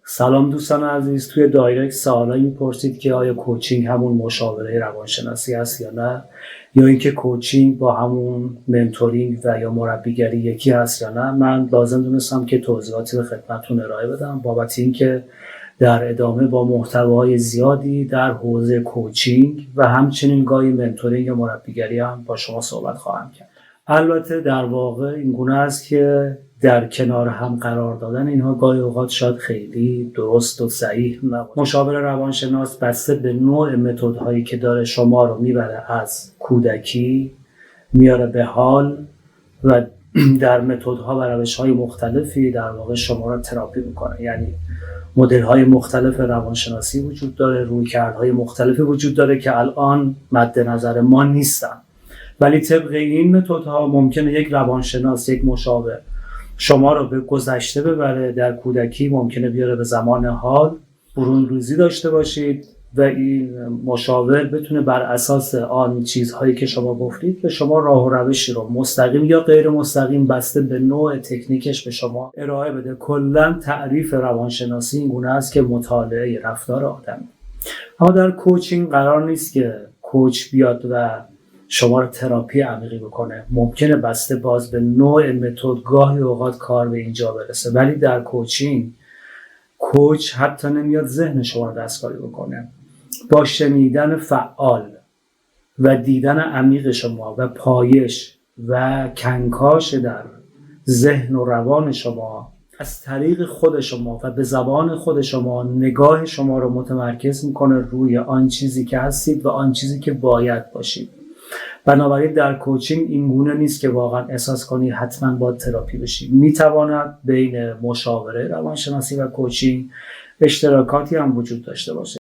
سلام دوستان عزیز، توی دایرکت سوالی میپرسید که آیا کوچینگ همون مشاوره روانشناسی هست یا نه، یا اینکه کوچینگ با همون منتورینگ و یا مربیگری یکی هست یا نه. من لازم دونستم که توضیحاتی به خدمتتون ارائه بدم بابت اینکه در ادامه با محتواهای زیادی در حوزه کوچینگ و همچنین گاهی منتورینگ یا مربیگری هم با شما صحبت خواهم کرد. البته در واقع این گونه است که در کنار هم قرار دادن اینها گاهی اوقات شاید خیلی درست و صحیح نباشه. مشاور روانشناس بسته به نوع متدهایی که داره شما رو میبره از کودکی میاره به حال و در متدها و روش‌های مختلفی در واقع شما رو تراپی میکنه. یعنی مدل‌های مختلف روانشناسی وجود داره، رویکردهای مختلفی وجود داره که الان مد نظر ما نیستن، ولی طبق این متدها ممکنه یک روانشناس، یک مشاور شما رو به گذشته ببره. در کودکی ممکنه بیاره به زمان حال، برون‌ریزی داشته باشید و این مشاور بتونه بر اساس آن چیزهایی که شما گفتید به شما راه و روشی رو مستقیم یا غیر مستقیم بسته به نوع تکنیکش به شما ارائه بده. کلاً تعریف روانشناسی این گونه است که مطالعه رفتار آدم. اما در کوچینگ قرار نیست که کوچ بیاد و شما رو تراپی عمیقی بکنه. ممکنه بسته باز به نوع متد گاهی اوقات کار به اینجا برسه، ولی در کوچینگ کوچ حتی نمیاد ذهن شما رو دستکاری بکنه. با شنیدن فعال و دیدن عمیق شما و پایش و کنکاش در ذهن و روان شما از طریق خود شما و به زبان خود شما نگاه شما رو متمرکز میکنه روی آن چیزی که هستید و آن چیزی که باید باشید. بنابراین در کوچینگ این گونه نیست که واقعا احساس کنید حتما باید تراپی بشید. میتواند بین مشاوره روانشناسی و کوچینگ اشتراکاتی هم وجود داشته باشه.